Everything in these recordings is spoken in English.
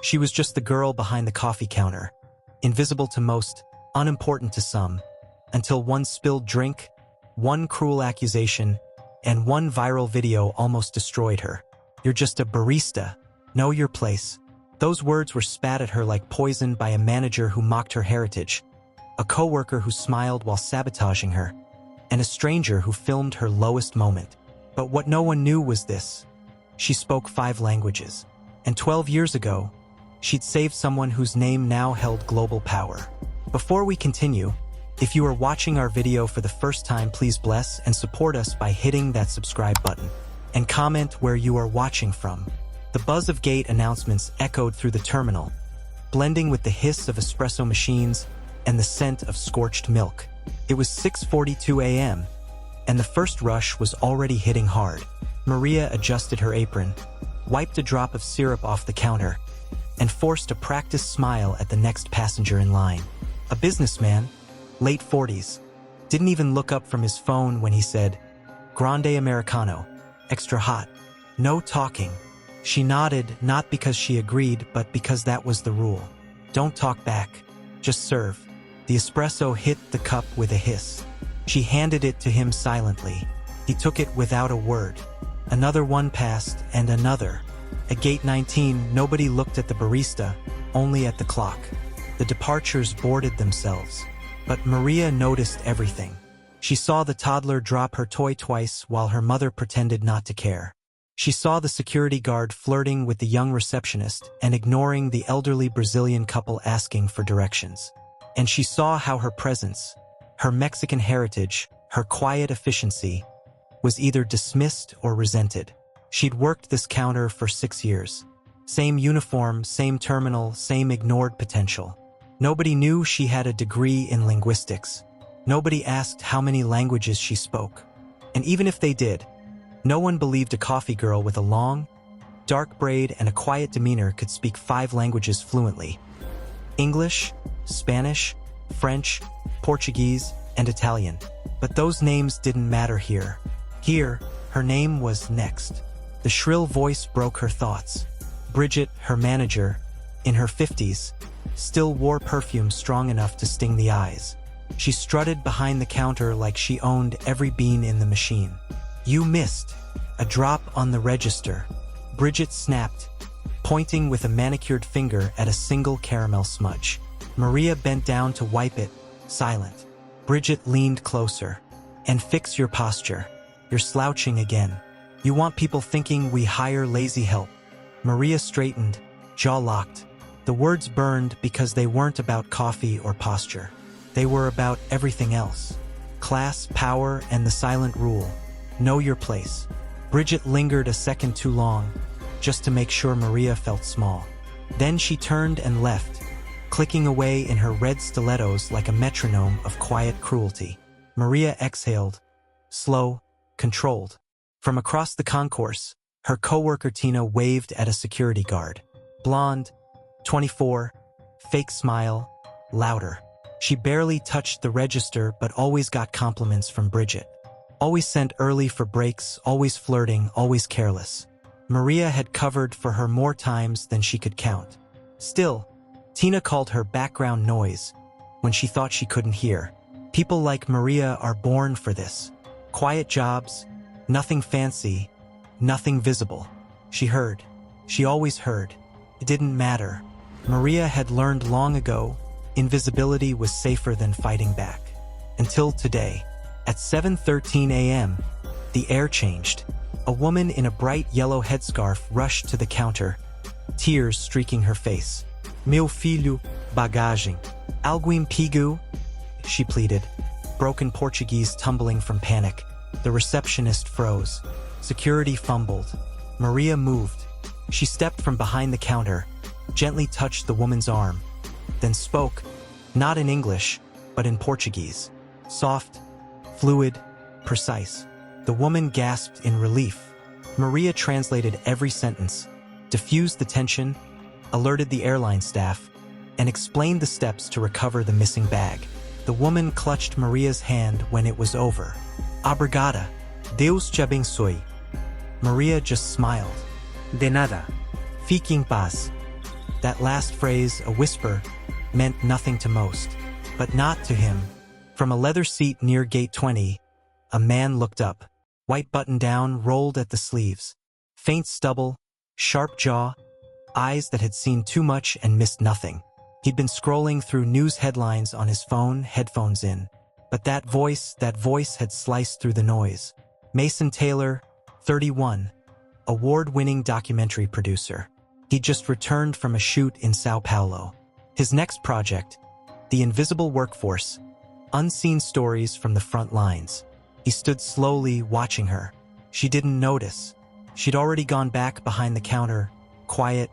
She was just the girl behind the coffee counter, invisible to most, unimportant to some, until one spilled drink, one cruel accusation, and one viral video almost destroyed her. "You're just a barista. Know your place." Those words were spat at her like poison by a manager who mocked her heritage, a coworker who smiled while sabotaging her, and a stranger who filmed her lowest moment. But what no one knew was this: she spoke 5 languages. And 12 years ago, she'd saved someone whose name now held global power. Before we continue, if you are watching our video for the first time, please bless and support us by hitting that subscribe button and comment where you are watching from. The buzz of gate announcements echoed through the terminal, blending with the hiss of espresso machines and the scent of scorched milk. It was 6:42 a.m., and the first rush was already hitting hard. Maria adjusted her apron, wiped a drop of syrup off the counter, and forced a practiced smile at the next passenger in line. A businessman, late 40s, didn't even look up from his phone when he said, "Grande Americano, extra hot." No talking. She nodded, not because she agreed, but because that was the rule. Don't talk back. Just serve. The espresso hit the cup with a hiss. She handed it to him silently. He took it without a word. Another one passed, and another. At gate 19, nobody looked at the barista, only at the clock. The departures boarded themselves. But Maria noticed everything. She saw the toddler drop her toy twice while her mother pretended not to care. She saw the security guard flirting with the young receptionist and ignoring the elderly Brazilian couple asking for directions. And she saw how her presence, her Mexican heritage, her quiet efficiency, was either dismissed or resented. She'd worked this counter for 6 years. Same uniform, same terminal, same ignored potential. Nobody knew she had a degree in linguistics. Nobody asked how many languages she spoke. And even if they did, no one believed a coffee girl with a long, dark braid and a quiet demeanor could speak 5 languages fluently: English, Spanish, French, Portuguese, and Italian. But those names didn't matter here. Here, her name was next. The shrill voice broke her thoughts. Bridget, her manager, in her 50s, still wore perfume strong enough to sting the eyes. She strutted behind the counter like she owned every bean in the machine. "You missed. A drop on the register," Bridget snapped, pointing with a manicured finger at a single caramel smudge. Maria bent down to wipe it, silent. Bridget leaned closer. "And fix your posture. You're slouching again. You want people thinking we hire lazy help." Maria straightened, jaw locked. The words burned because they weren't about coffee or posture. They were about everything else. Class, power, and the silent rule. Know your place. Bridget lingered a second too long, just to make sure Maria felt small. Then she turned and left, clicking away in her red stilettos like a metronome of quiet cruelty. Maria exhaled, slow, controlled. From across the concourse, her coworker Tina waved at a security guard. Blonde, 24, fake smile, louder. She barely touched the register but always got compliments from Bridget. Always sent early for breaks, always flirting, always careless. Maria had covered for her more times than she could count. Still, Tina called her background noise when she thought she couldn't hear. People like Maria are born for this. Quiet jobs, nothing fancy, nothing visible. She heard. She always heard. It didn't matter. Maria had learned long ago, invisibility was safer than fighting back. Until today. At 7:13 a.m., the air changed. A woman in a bright yellow headscarf rushed to the counter, tears streaking her face. "Meu filho, bagagem. Alguém pegou?" she pleaded, broken Portuguese tumbling from panic. The receptionist froze. Security fumbled. Maria moved. She stepped from behind the counter, gently touched the woman's arm, then spoke, not in English, but in Portuguese. Soft, fluid, precise. The woman gasped in relief. Maria translated every sentence, diffused the tension, alerted the airline staff, and explained the steps to recover the missing bag. The woman clutched Maria's hand when it was over. "Obrigada. Deus te abençoe." Maria just smiled. "De nada. Fique em paz." That last phrase, a whisper, meant nothing to most. But not to him. From a leather seat near gate 20, a man looked up. White button-down rolled at the sleeves. Faint stubble, sharp jaw, eyes that had seen too much and missed nothing. He'd been scrolling through news headlines on his phone, headphones in. But that voice had sliced through the noise. Mason Taylor, 31, award-winning documentary producer. He'd just returned from a shoot in Sao Paulo. His next project, The Invisible Workforce, unseen stories from the front lines. He stood slowly watching her. She didn't notice. She'd already gone back behind the counter, quiet,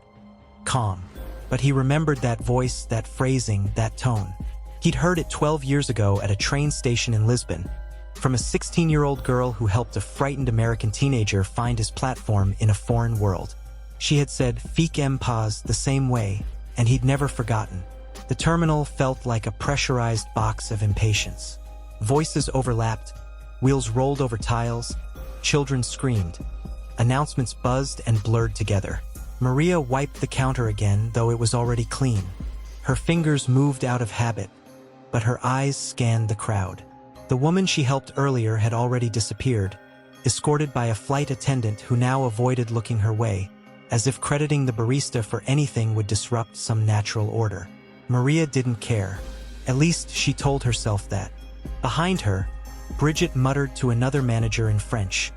calm. But he remembered that voice, that phrasing, that tone. He'd heard it 12 years ago at a train station in Lisbon, from a 16-year-old girl who helped a frightened American teenager find his platform in a foreign world. She had said "Fique em paz" the same way, and he'd never forgotten. The terminal felt like a pressurized box of impatience. Voices overlapped, wheels rolled over tiles, children screamed. Announcements buzzed and blurred together. Maria wiped the counter again, though it was already clean. Her fingers moved out of habit, but her eyes scanned the crowd. The woman she helped earlier had already disappeared, escorted by a flight attendant who now avoided looking her way, as if crediting the barista for anything would disrupt some natural order. Maria didn't care. At least she told herself that. Behind her, Bridget muttered to another manager in French,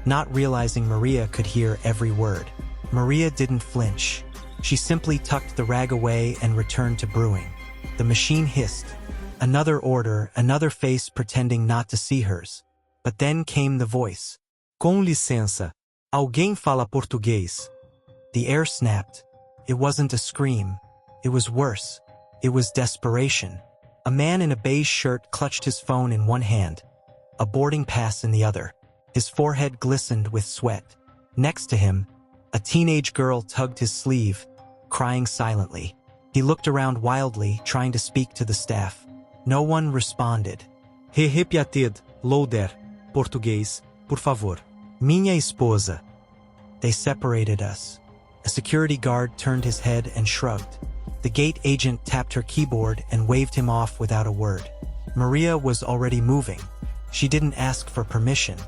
not realizing Maria could hear every word. Maria didn't flinch. She simply tucked the rag away and returned to brewing. The machine hissed. Another order, another face pretending not to see hers. But then came the voice. "Com licença. Alguém fala português?" The air snapped. It wasn't a scream. It was worse. It was desperation. A man in a beige shirt clutched his phone in one hand, a boarding pass in the other. His forehead glistened with sweat. Next to him, a teenage girl tugged his sleeve, crying silently. He looked around wildly, trying to speak to the staff. No one responded. Repetid, Loader, português, por favor. Minha esposa. They separated us. A security guard turned his head and shrugged. The gate agent tapped her keyboard and waved him off without a word. Maria was already moving. She didn't ask for permission.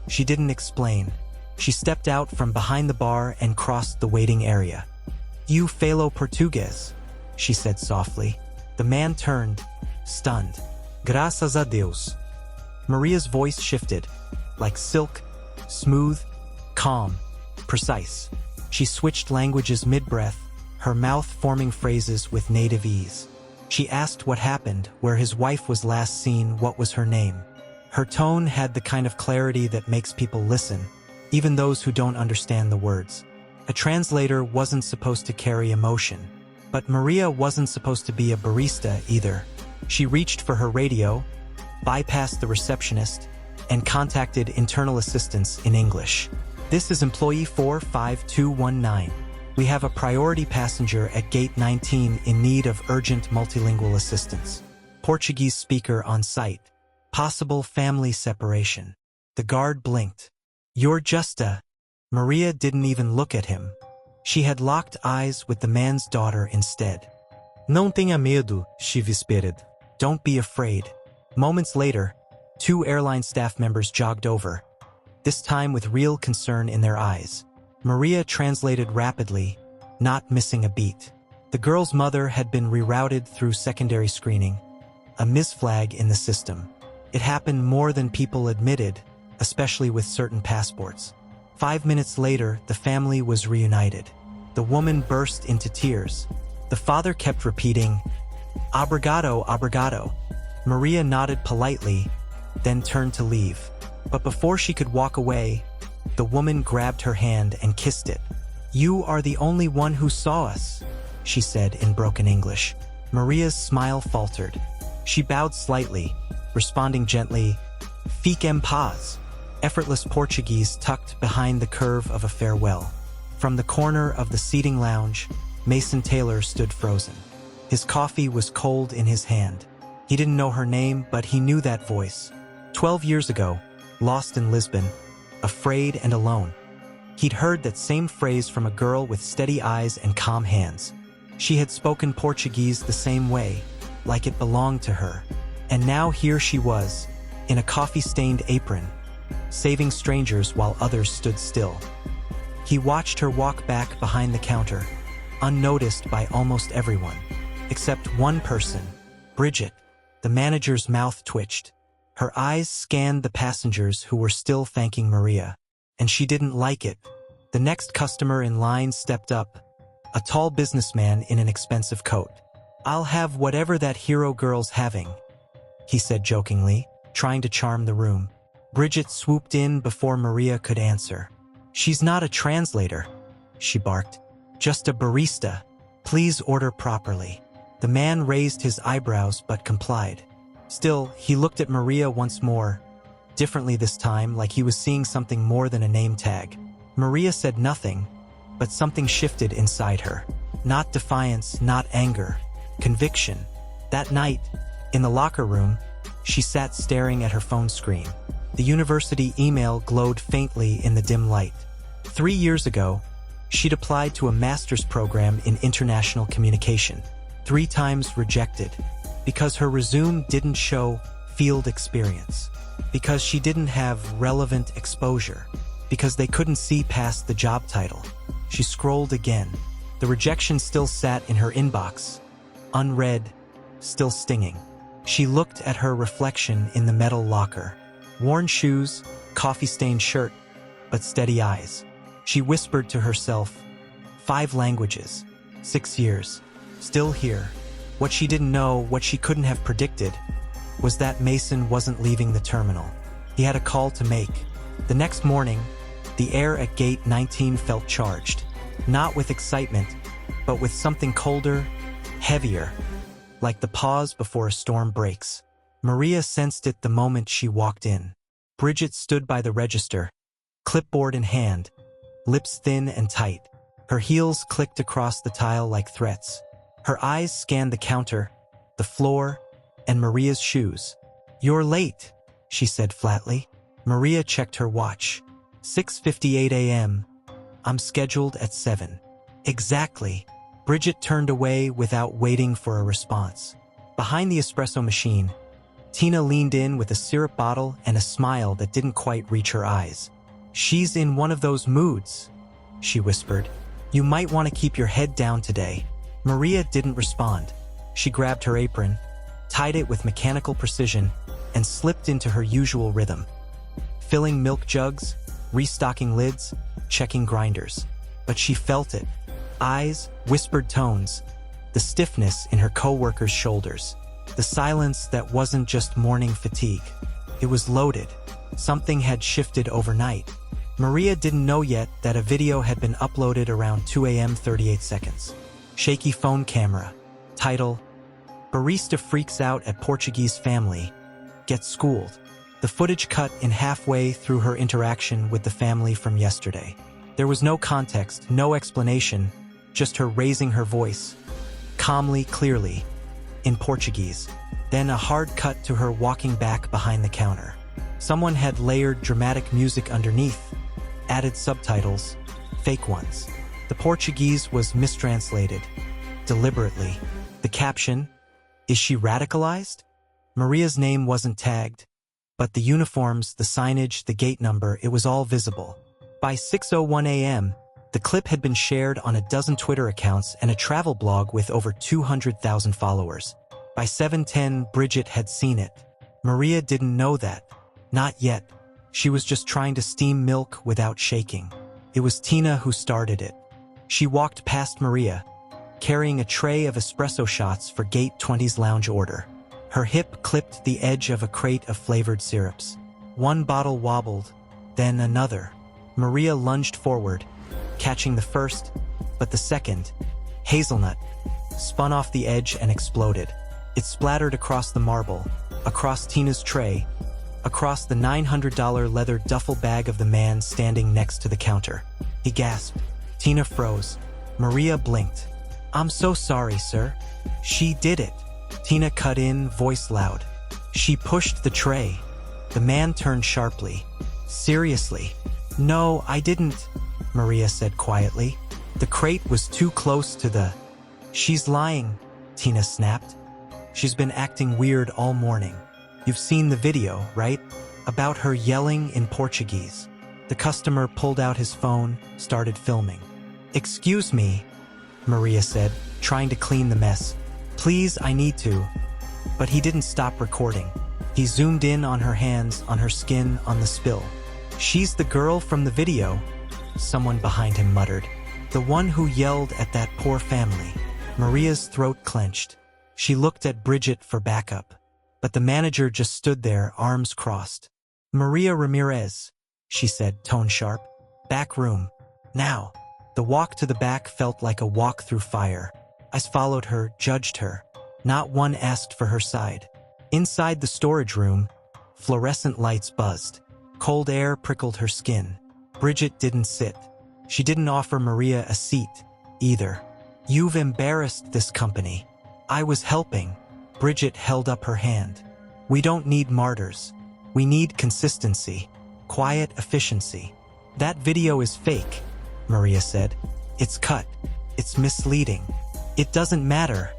She didn't explain. She stepped out from behind the bar and crossed the waiting area. "You falo português," she said softly. The man turned, stunned. "Graças a Deus." Maria's voice shifted, like silk, smooth, calm, precise. She switched languages mid-breath, her mouth forming phrases with native ease. She asked what happened, where his wife was last seen, what was her name. Her tone had the kind of clarity that makes people listen, even those who don't understand the words. A translator wasn't supposed to carry emotion, but Maria wasn't supposed to be a barista either. She reached for her radio, bypassed the receptionist, and contacted internal assistance in English. "This is employee 45219. We have a priority passenger at gate 19 in need of urgent multilingual assistance. Portuguese speaker on site. Possible family separation." The guard blinked. "You're just a..." Maria didn't even look at him. She had locked eyes with the man's daughter instead. "Não tenha medo," she whispered. "Don't be afraid." Moments later, 2 airline staff members jogged over, this time with real concern in their eyes. Maria translated rapidly, not missing a beat. The girl's mother had been rerouted through secondary screening, a misflag in the system. It happened more than people admitted, especially with certain passports. 5 minutes later, the family was reunited. The woman burst into tears. The father kept repeating, "Obrigado, obrigado." Maria nodded politely, then turned to leave. But before she could walk away, the woman grabbed her hand and kissed it. "You are the only one who saw us," she said in broken English. Maria's smile faltered. She bowed slightly, responding gently, "Fique em paz," effortless Portuguese tucked behind the curve of a farewell. From the corner of the seating lounge, Mason Taylor stood frozen. His coffee was cold in his hand. He didn't know her name, but he knew that voice. 12 years ago, lost in Lisbon, afraid and alone. He'd heard that same phrase from a girl with steady eyes and calm hands. She had spoken Portuguese the same way, like it belonged to her. And now here she was, in a coffee-stained apron, saving strangers while others stood still. He watched her walk back behind the counter, unnoticed by almost everyone, except one person, Bridget. The manager's mouth twitched. Her eyes scanned the passengers who were still thanking Maria, and she didn't like it. The next customer in line stepped up, a tall businessman in an expensive coat. "I'll have whatever that hero girl's having," he said jokingly, trying to charm the room. Bridget swooped in before Maria could answer. "She's not a translator," she barked. "Just a barista. Please order properly." The man raised his eyebrows but complied. Still, he looked at Maria once more, differently this time, like he was seeing something more than a name tag. Maria said nothing, but something shifted inside her. Not defiance, not anger, conviction. That night, in the locker room, she sat staring at her phone screen. The university email glowed faintly in the dim light. 3 years ago, she'd applied to a master's program in international communication. 3 times rejected, because her resume didn't show field experience, because she didn't have relevant exposure, because they couldn't see past the job title. She scrolled again. The rejection still sat in her inbox, unread, still stinging. She looked at her reflection in the metal locker. Worn shoes, coffee-stained shirt, but steady eyes. She whispered to herself, 5 languages, 6 years, still here. What she didn't know, what she couldn't have predicted, was that Mason wasn't leaving the terminal. He had a call to make. The next morning, the air at gate 19 felt charged, not with excitement, but with something colder, heavier, like the pause before a storm breaks. Maria sensed it the moment she walked in. Bridget stood by the register, clipboard in hand, lips thin and tight. Her heels clicked across the tile like threats. Her eyes scanned the counter, the floor, and Maria's shoes. "You're late," she said flatly. Maria checked her watch. 6:58 a.m. "I'm scheduled at 7. "Exactly." Bridget turned away without waiting for a response. Behind the espresso machine, Tina leaned in with a syrup bottle and a smile that didn't quite reach her eyes. "She's in one of those moods," she whispered. "You might want to keep your head down today." Maria didn't respond. She grabbed her apron, tied it with mechanical precision, and slipped into her usual rhythm. Filling milk jugs, restocking lids, checking grinders. But she felt it. Eyes, whispered tones, the stiffness in her co-workers' shoulders. The silence that wasn't just morning fatigue. It was loaded. Something had shifted overnight. Maria didn't know yet that a video had been uploaded around 2 a.m. 38 seconds. Shaky phone camera. Title: Barista freaks out at Portuguese family. Gets schooled. The footage cut in halfway through her interaction with the family from yesterday. There was no context, no explanation, just her raising her voice, calmly, clearly, in Portuguese. Then a hard cut to her walking back behind the counter. Someone had layered dramatic music underneath, added subtitles, fake ones. The Portuguese was mistranslated, deliberately. The caption, "Is she radicalized?" Maria's name wasn't tagged, but the uniforms, the signage, the gate number, it was all visible. By 6:01 a.m., the clip had been shared on a dozen Twitter accounts and a travel blog with over 200,000 followers. By 7:10, Bridget had seen it. Maria didn't know that. Not yet. She was just trying to steam milk without shaking. It was Tina who started it. She walked past Maria, carrying a tray of espresso shots for Gate 20's lounge order. Her hip clipped the edge of a crate of flavored syrups. One bottle wobbled, then another. Maria lunged forward, catching the first, but the second, hazelnut, spun off the edge and exploded. It splattered across the marble, across Tina's tray, across the $900 leather duffel bag of the man standing next to the counter. He gasped. Tina froze. Maria blinked. "I'm so sorry, sir." "She did it." Tina cut in, voice loud. "She pushed the tray." The man turned sharply. "Seriously?" "No, I didn't," Maria said quietly. "The crate was too close to the..." She's lying, Tina snapped. She's been acting weird all morning. You've seen the video, right? About her yelling in Portuguese. The customer pulled out his phone, started filming. "Excuse me," Maria said, trying to clean the mess. "Please, I need to." But he didn't stop recording. He zoomed in on her hands, on her skin, on the spill. "She's the girl from the video," someone behind him muttered. "The one who yelled at that poor family." Maria's throat clenched. She looked at Bridget for backup. But the manager just stood there, arms crossed. "Maria Ramirez," she said, tone sharp. "Back room. Now." The walk to the back felt like a walk through fire. I followed her, judged her. Not one asked for her side. Inside the storage room, fluorescent lights buzzed. Cold air prickled her skin. Bridget didn't sit. She didn't offer Maria a seat, either. "You've embarrassed this company." "I was helping." Bridget held up her hand. "We don't need martyrs. We need consistency. Quiet efficiency." "That video is fake," Maria said. "It's cut. It's misleading." "It doesn't matter."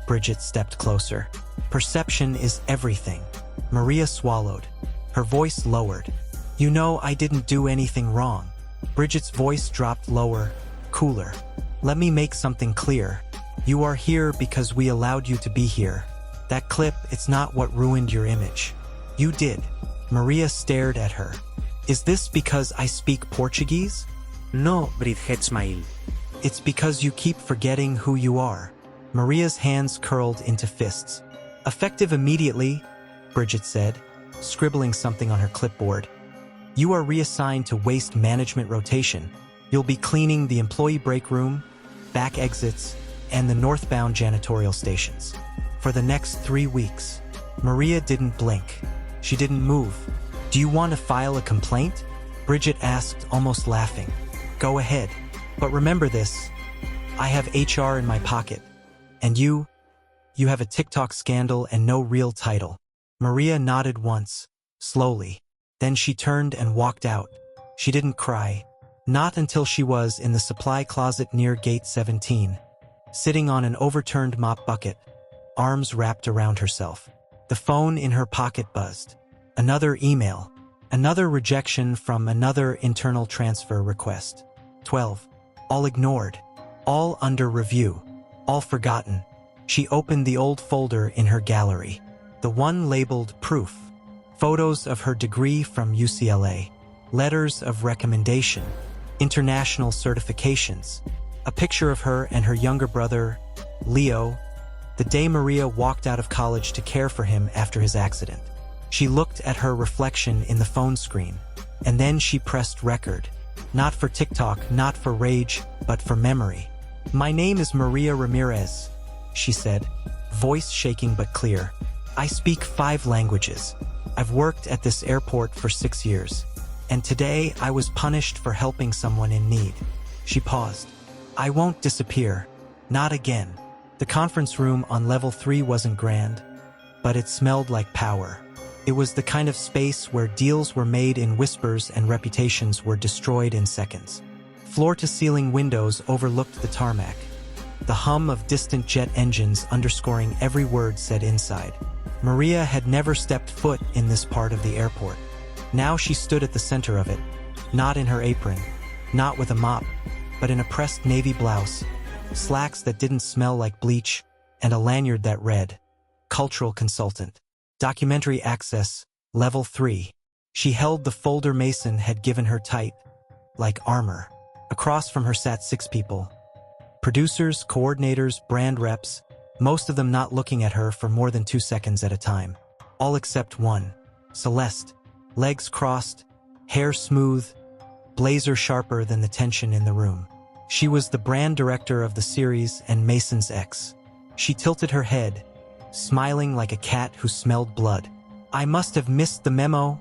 Bridget stepped closer. "Perception is everything." Maria swallowed. Her voice lowered. "You know I didn't do anything wrong." Bridget's voice dropped lower, cooler. "Let me make something clear. You are here because we allowed you to be here. That clip, it's not what ruined your image. You did." Maria stared at her. "Is this because I speak Portuguese?" No, Bridget smiled. "It's because you keep forgetting who you are." Maria's hands curled into fists. "Effective immediately," Bridget said, scribbling something on her clipboard. "You are reassigned to waste management rotation. You'll be cleaning the employee break room, back exits, and the northbound janitorial stations. For the next 3 weeks." Maria didn't blink. She didn't move. "Do you want to file a complaint?" Bridget asked, almost laughing. "Go ahead. But remember this. I have HR in my pocket. And you have a TikTok scandal and no real title." Maria nodded once, slowly. Then she turned and walked out. She didn't cry. Not until she was in the supply closet near gate 17, sitting on an overturned mop bucket, arms wrapped around herself. The phone in her pocket buzzed. Another email. Another rejection from another internal transfer request. 12. All ignored. All under review. All forgotten. She opened the old folder in her gallery. The one labeled proof. Photos of her degree from UCLA. Letters of recommendation. International certifications. A picture of her and her younger brother, Leo, the day Maria walked out of college to care for him after his accident. She looked at her reflection in the phone screen, and then she pressed record. Not for TikTok, not for rage, but for memory. "My name is Maria Ramirez," she said, voice shaking but clear. "I speak 5 languages. I've worked at this airport for 6 years. And today I was punished for helping someone in need." She paused. "I won't disappear. Not again." The conference room on level 3 wasn't grand, but it smelled like power. It was the kind of space where deals were made in whispers and reputations were destroyed in seconds. Floor-to-ceiling windows overlooked the tarmac, the hum of distant jet engines underscoring every word said inside. Maria had never stepped foot in this part of the airport. Now she stood at the center of it, not in her apron, not with a mop, but in a pressed navy blouse, slacks that didn't smell like bleach, and a lanyard that read, "Cultural Consultant. Documentary Access, Level 3. She held the folder Mason had given her tight, like armor. Across from her sat 6 people. Producers, coordinators, brand reps, most of them not looking at her for more than 2 seconds at a time. All except one, Celeste, legs crossed, hair smooth, blazer sharper than the tension in the room. She was the brand director of the series and Mason's ex. She tilted her head, smiling like a cat who smelled blood. "I must have missed the memo,"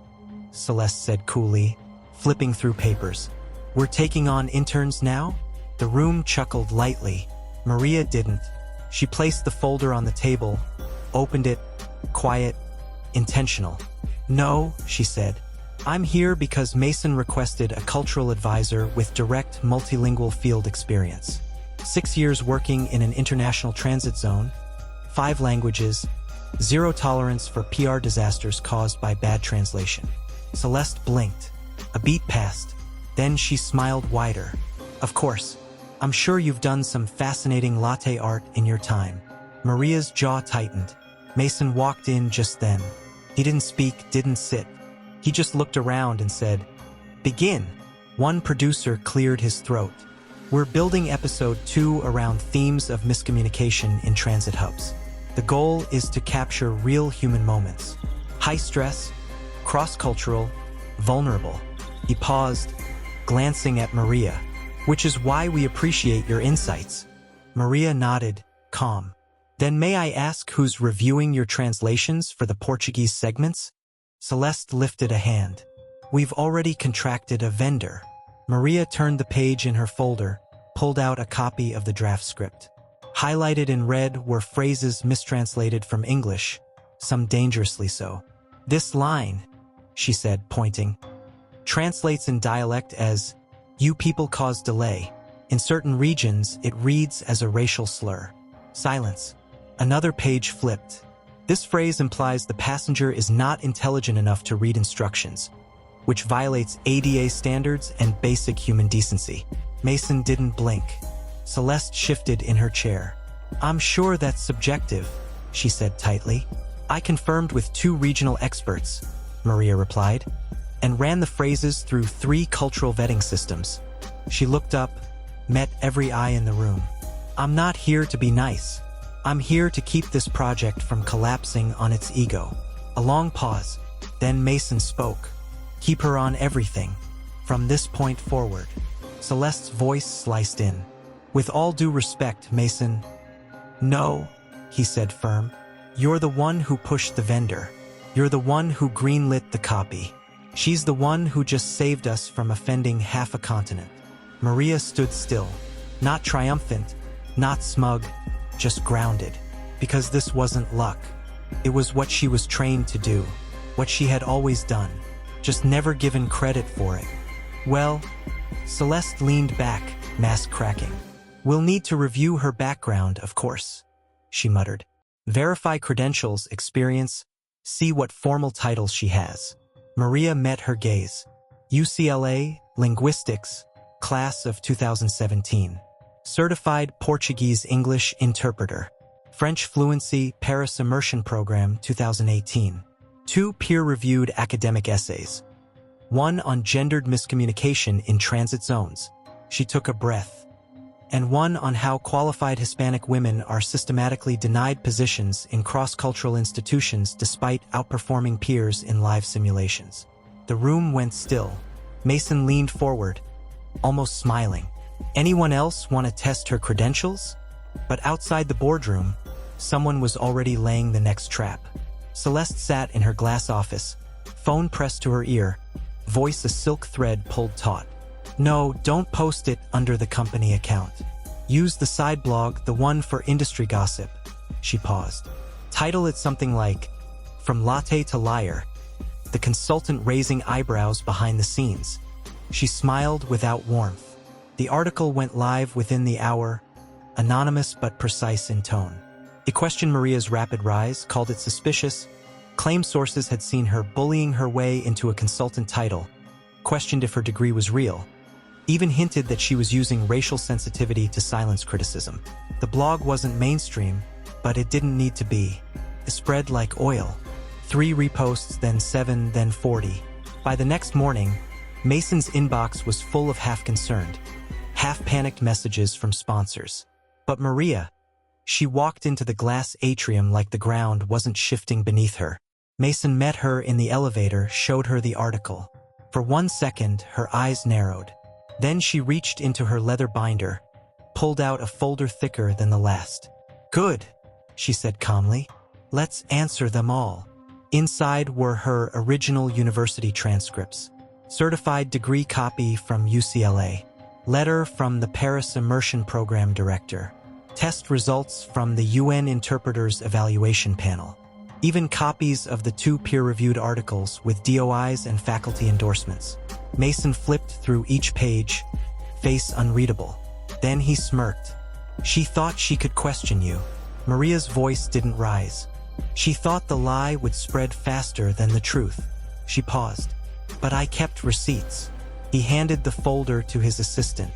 Celeste said coolly, flipping through papers. "We're taking on interns now?" The room chuckled lightly. Maria didn't. She placed the folder on the table, opened it, quiet, intentional. "No," she said. "I'm here because Mason requested a cultural advisor with direct multilingual field experience." 6 years working in an international transit zone, 5 languages, 0 tolerance for PR disasters caused by bad translation. Celeste blinked. A beat passed. Then she smiled wider. Of course, I'm sure you've done some fascinating latte art in your time. Maria's jaw tightened. Mason walked in just then. He didn't speak, didn't sit. He just looked around and said, "Begin." One producer cleared his throat. We're building episode 2 around themes of miscommunication in transit hubs. The goal is to capture real human moments. High stress, cross-cultural, vulnerable. He paused, glancing at Maria, which is why we appreciate your insights. Maria nodded, calm. Then may I ask who's reviewing your translations for the Portuguese segments? Celeste lifted a hand. We've already contracted a vendor. Maria turned the page in her folder, pulled out a copy of the draft script. Highlighted in red were phrases mistranslated from English, some dangerously so. This line, she said, pointing, translates in dialect as, "You people cause delay." In certain regions, it reads as a racial slur. Silence. Another page flipped. This phrase implies the passenger is not intelligent enough to read instructions, which violates ADA standards and basic human decency. Mason didn't blink. Celeste shifted in her chair. I'm sure that's subjective, she said tightly. I confirmed with 2 regional experts, Maria replied, and ran the phrases through 3 cultural vetting systems. She looked up, met every eye in the room. I'm not here to be nice. I'm here to keep this project from collapsing on its ego. A long pause. Then Mason spoke. Keep her on everything. From this point forward. Celeste's voice sliced in. With all due respect, Mason. No, he said firm. You're the one who pushed the vendor. You're the one who greenlit the copy. She's the one who just saved us from offending half a continent. Maria stood still. Not triumphant, not smug, just grounded. Because this wasn't luck. It was what she was trained to do. What she had always done. Just never given credit for it. Well, Celeste leaned back, mask cracking. We'll need to review her background, of course, she muttered. Verify credentials, experience, see what formal titles she has. Maria met her gaze. UCLA, Linguistics, class of 2017. Certified Portuguese-English interpreter. French fluency, Paris immersion program, 2018. 2 peer-reviewed academic essays. 1 on gendered miscommunication in transit zones. She took a breath. And 1 on how qualified Hispanic women are systematically denied positions in cross-cultural institutions despite outperforming peers in live simulations. The room went still. Mason leaned forward, almost smiling. Anyone else want to test her credentials? But outside the boardroom, someone was already laying the next trap. Celeste sat in her glass office, phone pressed to her ear, voice a silk thread pulled taut. No, don't post it under the company account. Use the side blog, the one for industry gossip. She paused. Title it something like, From Latte to Liar, the consultant raising eyebrows behind the scenes. She smiled without warmth. The article went live within the hour, anonymous but precise in tone. It questioned Maria's rapid rise, called it suspicious, claimed sources had seen her bullying her way into a consultant title, questioned if her degree was real, even hinted that she was using racial sensitivity to silence criticism. The blog wasn't mainstream, but it didn't need to be. It spread like oil. 3 reposts, then 7, then 40. By the next morning, Mason's inbox was full of half-concerned, half-panicked messages from sponsors. But Maria, she walked into the glass atrium like the ground wasn't shifting beneath her. Mason met her in the elevator, showed her the article. For 1 second, her eyes narrowed. Then she reached into her leather binder, pulled out a folder thicker than the last. Good, she said calmly. Let's answer them all. Inside were her original university transcripts, certified degree copy from UCLA, letter from the Paris immersion program director, test results from the UN interpreters evaluation panel, even copies of the 2 peer-reviewed articles with DOIs and faculty endorsements. Mason flipped through each page, face unreadable. Then he smirked. She thought she could question you. Maria's voice didn't rise. She thought the lie would spread faster than the truth. She paused. But I kept receipts. He handed the folder to his assistant.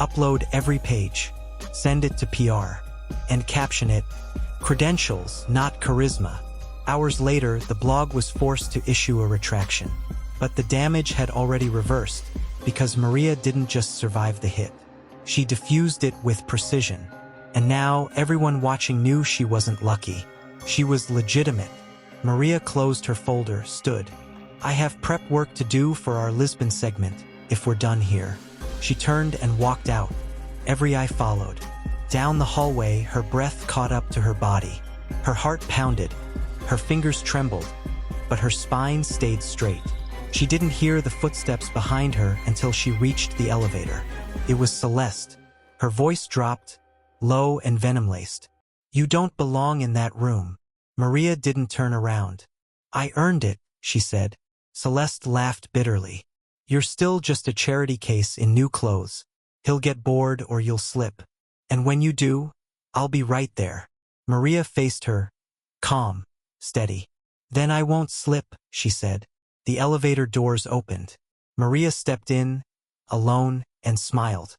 Upload every page. Send it to PR. And caption it, "Credentials, not charisma." Hours later, the blog was forced to issue a retraction. But the damage had already reversed, because Maria didn't just survive the hit. She diffused it with precision. And now, everyone watching knew she wasn't lucky. She was legitimate. Maria closed her folder, stood. "I have prep work to do for our Lisbon segment, if we're done here." She turned and walked out. Every eye followed. Down the hallway, her breath caught up to her body. Her heart pounded. Her fingers trembled. But her spine stayed straight. She didn't hear the footsteps behind her until she reached the elevator. It was Celeste. Her voice dropped, low and venom-laced. "You don't belong in that room." Maria didn't turn around. "I earned it," she said. Celeste laughed bitterly. "You're still just a charity case in new clothes. He'll get bored or you'll slip. And when you do, I'll be right there." Maria faced her, calm, steady. "Then I won't slip," she said. The elevator doors opened. Maria stepped in, alone, and smiled.